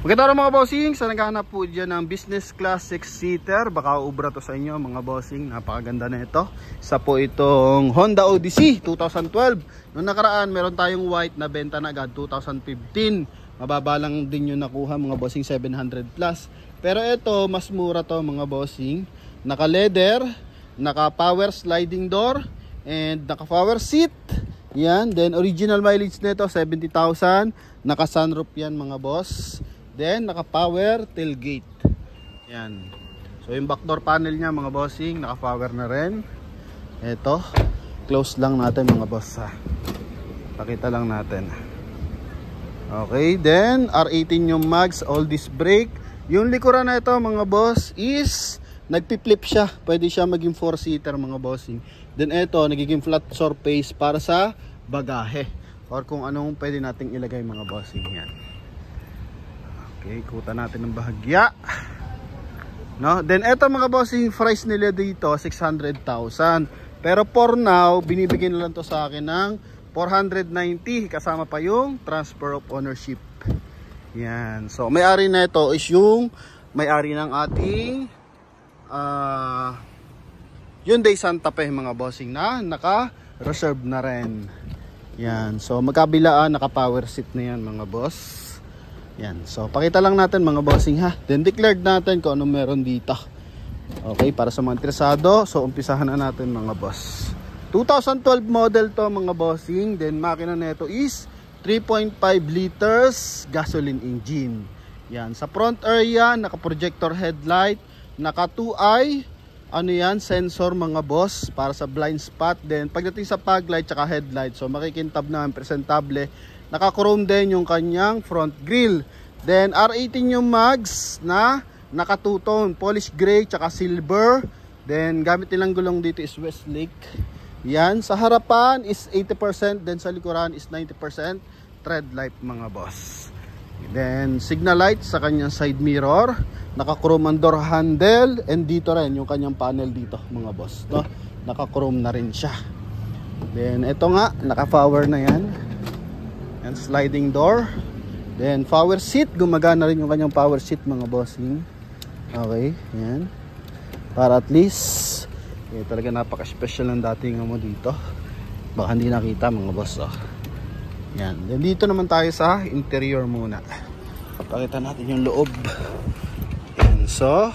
Magkita mga bossing, sa naghahanap po dyan ng business class 6-seater, baka ubra to sa inyo mga bossing, napakaganda na ito. Isa po itong Honda Odyssey 2012. Noong nakaraan meron tayong white na benta na agad 2015. Mababa lang din yung nakuha mga bossing, 700 plus. Pero ito mas mura to mga bossing. Naka leather, naka power sliding door, and naka power seat. Yan, then original mileage nito 70,000. Naka sunroof yan mga boss. Then naka power tailgate. Yan. So yung back door panel niya mga bossing, naka power na rin. Ito, close lang natin mga boss ha. Pakita lang natin. Okay, then R18 yung mags, all disc brake. Yung likuran na ito mga boss is nagpi-flip siya. Pwede siya maging 4-seater mga bossing. Then ito, nagiging flat surface para sa bagahe or kung anong pwede nating ilagay mga bossing. Yan. Okay, ikutan natin ng bahagya. No? Then ito mga bossing, price nila dito 600,000. Pero for now, binibigyan na lang to sa akin ng 490 kasama pa yung transfer of ownership. Yan. So may-ari na ito is yung may-ari ng ating Hyundai Santa Fe mga bossing na naka-reserve na rin. Yan. So magkabilaan, naka-power seat na yan mga boss. Yan. So pakita lang natin mga bossing ha. Then declared natin kung anong meron dito. Okay, para sa mga interesado. So umpisahan na natin mga boss. 2012 model to mga bossing. Then makina nito is 3.5 liters gasoline engine. Yan. Sa front area, naka-projector headlight, naka 2-eye ano yan, sensor mga boss para sa blind spot. Then pagdating sa fog light tsaka headlight, so makikintab na presentable. Naka-chrome din yung kanyang front grille. Then R18 yung mags na naka two-tone, polish gray tsaka silver. Then gamit nilang gulong dito is Westlake. Yan, sa harapan is 80%, then sa likuran is 90% tread light mga boss. Then signal light sa kanyang side mirror, naka-chrome ang door handle, and dito rin yung kanyang panel dito mga boss, no? Naka-chrome na rin siya. Then ito nga, naka-power na yan. And sliding door. Then power seat, gumagana rin yung kanyang power seat mga bossing. Okay, yan. Para at least talaga napaka-special ng dating mo dito. Baka hindi nakita mga boss oh. Yan. Then dito naman tayo sa interior muna. Pakita natin yung loob. Yan. So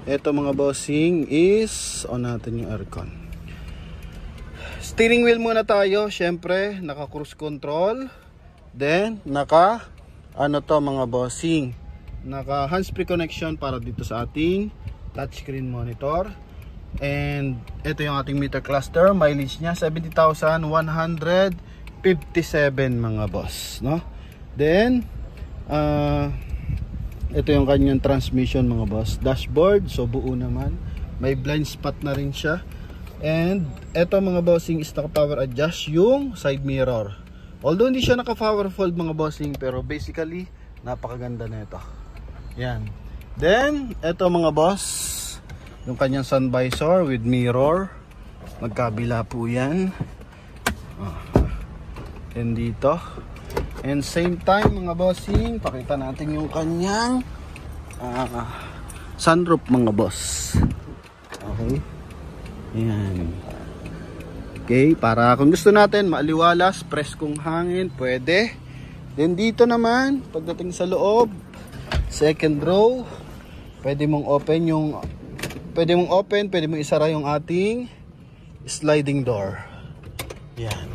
ito mga bossing is on natin yung aircon. Steering wheel muna tayo. Syempre naka cruise control. Then naka ano to mga bossing, naka hands-free connection para dito sa ating touchscreen monitor. And ito yung ating meter cluster. Mileage nya 70,157 mga boss, no? Then ito yung kanyang transmission mga boss. Dashboard, so buo naman. May blind spot na rin siya. And ito mga bossing is naka power adjust yung side mirror. Although hindi siya naka power fold mga bossing, pero basically napakaganda na ito. Yan. Then ito mga boss, yung kanyang sun visor with mirror. Magkabila po yan. And dito. And same time mga bossing, pakita natin yung kanyang sunroof mga boss. Okay. Yan. Okay, para kung gusto natin maaliwalas, press kung hangin, pwede. Then dito naman, pagdating sa loob, second row, pwede mong open, pwede mong isara yung ating sliding door. Yan.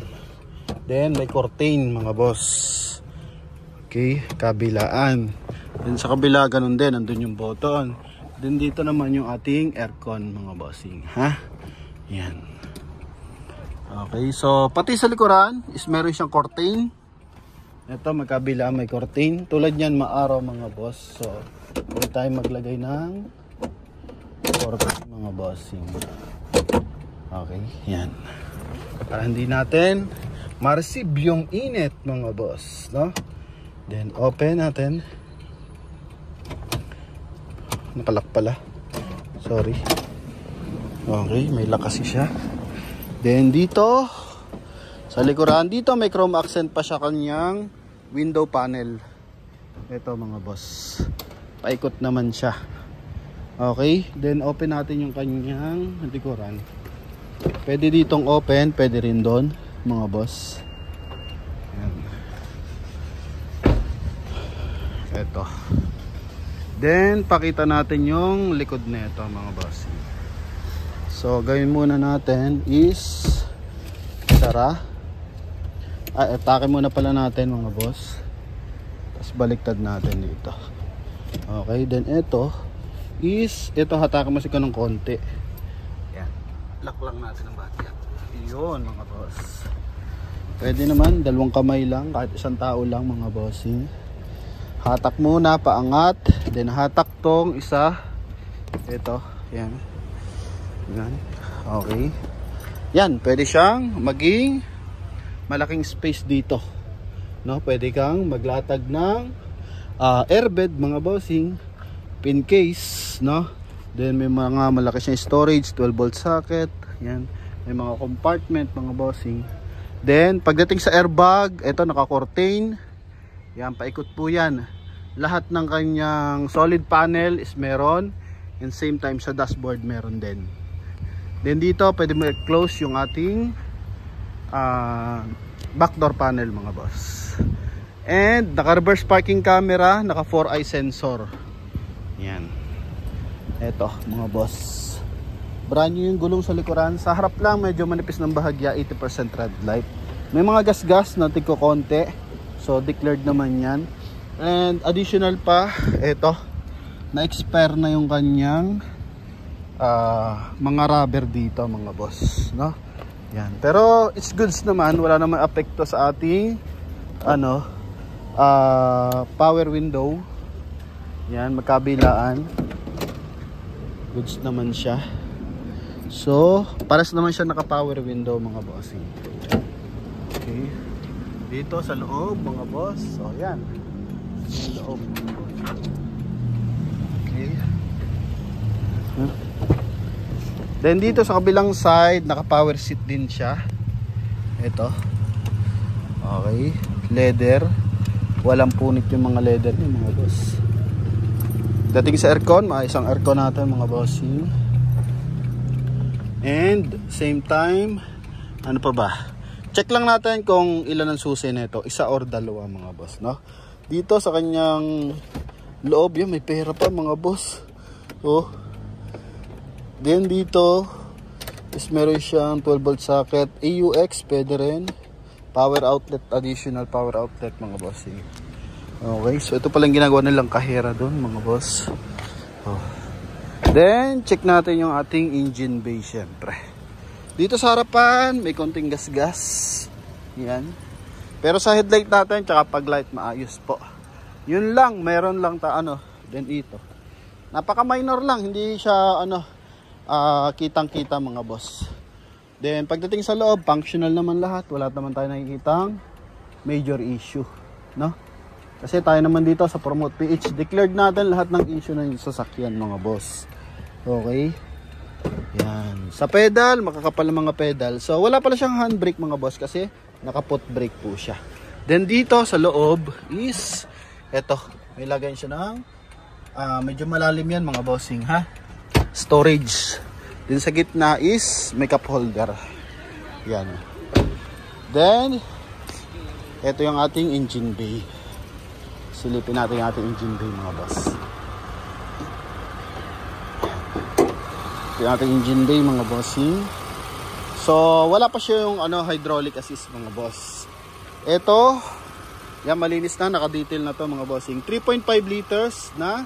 Then may curtain mga boss. Okay, kabilaan. Then sa kabila ganun din, andun yung button. Then dito naman yung ating aircon mga bossing, ha? Yan. Okay, so pati sa likuran is meron siyang curtain. Ito magkabila may curtain. Tulad niyan maaraw mga boss. So pwede tayo maglagay ng curtain mga bossing. Okay, yan. Para hindi natin ma-receive yung init mga boss, no? Then open natin. Nakalak pala. Sorry. Okay, may lock kasi siya. Then dito sa likuran, dito may chrome accent pa siya kanyang window panel. Ito mga boss, paikot naman siya. Okay, then open natin yung kanyang likuran. Pwede ditong open, pwede rin doon mga boss. Ayan. Ito. Then pakita natin yung likod nito mga boss. So gawin muna natin is sara. Atake muna pala natin mga boss. Tapos baliktad natin dito. Okay, then ito is, ito hatake mo siya ng konti. Yan. Lock lang natin ang batya. Yun mga boss. Pwede naman, dalawang kamay lang, kahit isang tao lang mga bossing. Hatak muna, paangat. Then hatak tong isa. Ito, yan. Yan. Okay. Yan, pwede siyang maging malaking space dito. No, pwede kang maglatag ng airbed mga bossing, pin case, no? Then may mga malaki siyang storage, 12 volt socket, yan. May mga compartment mga bossing. Then pagdating sa airbag, ito naka-curtain. Yan, paikot po yan. Lahat ng kanyang solid panel is meron, and same time sa dashboard meron din. Then dito pwede mo i-close yung ating backdoor panel mga boss. And naka-reverse parking camera, naka 4-eye sensor. Yan. Eto mga boss, brand new yung gulong sa likuran. Sa harap lang medyo manipis ng bahagya, 80% red light. May mga gas-gas na tigko konti, so declared naman yan. And additional pa, eto, na-expire na yung kanyang mga rubber dito mga boss, no? Yan. Pero it's goods naman, wala naman apekto sa ating power window. Yan, magkabilaan. Goods naman siya. So, pares naman siya naka power window mga bossing. Okay. Dito sa loob mga boss. So, yan. Sa loob. Okay. Then dito sa kabilang side, naka power seat din siya. Ito. Okay. Leather. Walang punit yung mga leather yung mga boss. Dating sa aircon, isang aircon natin mga bossing. And same time, ano pa ba? Check lang natin kung ilan ang susi nito, isa or dalawa mga boss, no? Dito sa kanyang loob, yan, may pera pa mga boss. Oh. Then dito is meron siyang 12 volt socket, AUX, pwede rin. Power outlet, additional power outlet mga boss. Okay, so ito palang ginagawa nilang kahera doon mga boss. Oh. Then check natin yung ating engine bay syempre. Dito sa harapan may konting gas-gas. Yan. Pero sa headlight natin tsaka pag light maayos po. Yun lang, meron lang then ito. Napaka minor lang, hindi siya kitang-kita mga boss. Then pagdating sa loob, functional naman lahat. Wala naman tayo nakikitang major issue, no? Kasi tayo naman dito sa Promote PH, declared natin lahat ng issue ng sasakyan mga boss. Okay? Yan. Sa pedal, makakapal ng mga pedal. So wala pala siyang handbrake mga boss kasi naka-foot brake po siya. Then dito sa loob is eto, may lagay siya ng medyo malalim yan mga bossing ha. Storage. Din sa gitna is may cup holder. Yan. Then ito yung ating engine bay. Silipin natin yung ating engine bay mga boss. Ito yung ating engine bay mga bossing. So wala pa siya yung hydraulic assist mga boss. Ito, yan, malinis na, naka-detail na to mga bossing. 3.5 liters na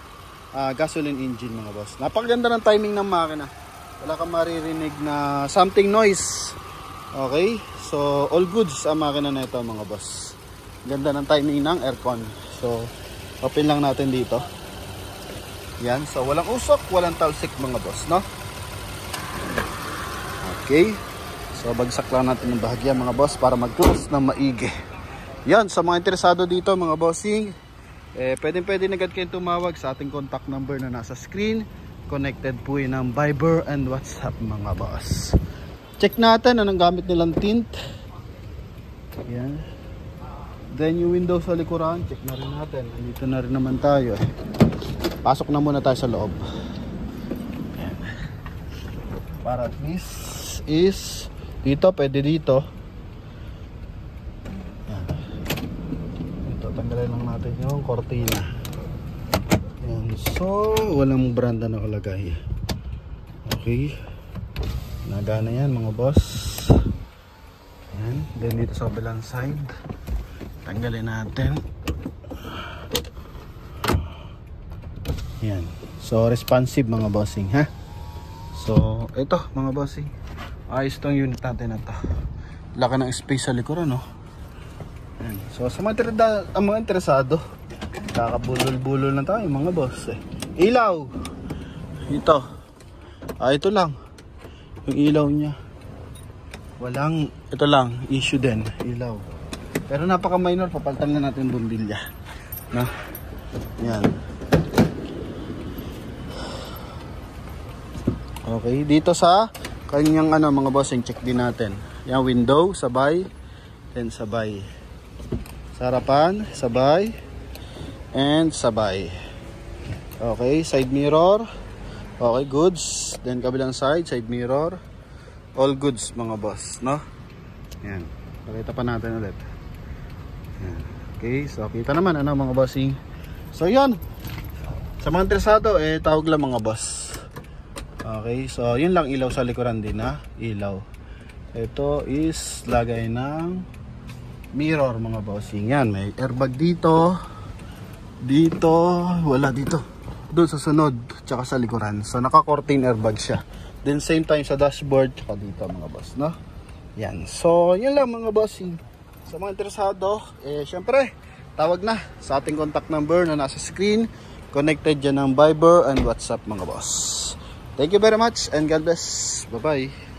gasoline engine mga boss. Napakaganda ng timing ng makina. Wala kang maririnig na something noise. Okay? So, all goods ang makina na ito mga boss. Ganda ng timing ng aircon. So, open lang natin dito. Yan. So, walang usok, walang talsik mga boss, no? Okay. So, bagsak lang natin ng bahagya mga boss para mag-close ng maigi. Yan. Sa mga interesado dito mga bossing, pwede agad kayong tumawag sa ating contact number na nasa screen. Connected po yun ng Viber and WhatsApp mga boss. Check natin anong gamit nilang tint. Yan. Then yung window sa likuran, check na rin natin. Andito na rin naman tayo. Pasok na muna tayo sa loob. Ayan. Para at least is dito, pwede dito. Ayan. Ito, tanggalin lang natin yung cortina. Ayan. So, walang branda na nakalagay. Okay. Nagana yan mga boss. Ayan. Then dito sa kabilang side, tanggalin natin. Yan. So responsive mga bossing ha. So ito mga bossing, ayos tong unit natin na to. Laki ng space sa likuran no. Yan. So sa mga interesado, kakabulol-bulol na tayo mga boss Ilaw ito. Ito lang yung ilaw nya. Walang, ito lang issue din, ilaw. Pero napaka minor, papalitan na natin bumbilya. No? Yan. Okay, dito sa kanyang mga bossing, check din natin. Yan, window, sabay. Then sabay. Sa harapan, sabay. And sabay. Okay, side mirror. Okay, goods. Then kabilang side mirror. All goods mga boss, no? Yan. Pakita pa natin ulit. Okay, so kita naman mga bossing. So yan, sa mga interesado tawag lang mga boss. Okay, so yun lang, ilaw sa likuran din ilaw. Ito is lagay ng mirror mga bossing. Yan, may airbag dito. Dito, wala dito. Doon sa sunod, tsaka sa likuran. So naka-curtain airbag siya. Then same time sa dashboard, tsaka dito mga boss, no? Yan, so yun lang mga bossing. Sa mga interesado, syempre, tawag na sa ating contact number na nasa screen. Connected dyan ng Viber and WhatsApp mga boss. Thank you very much and God bless. Bye-bye.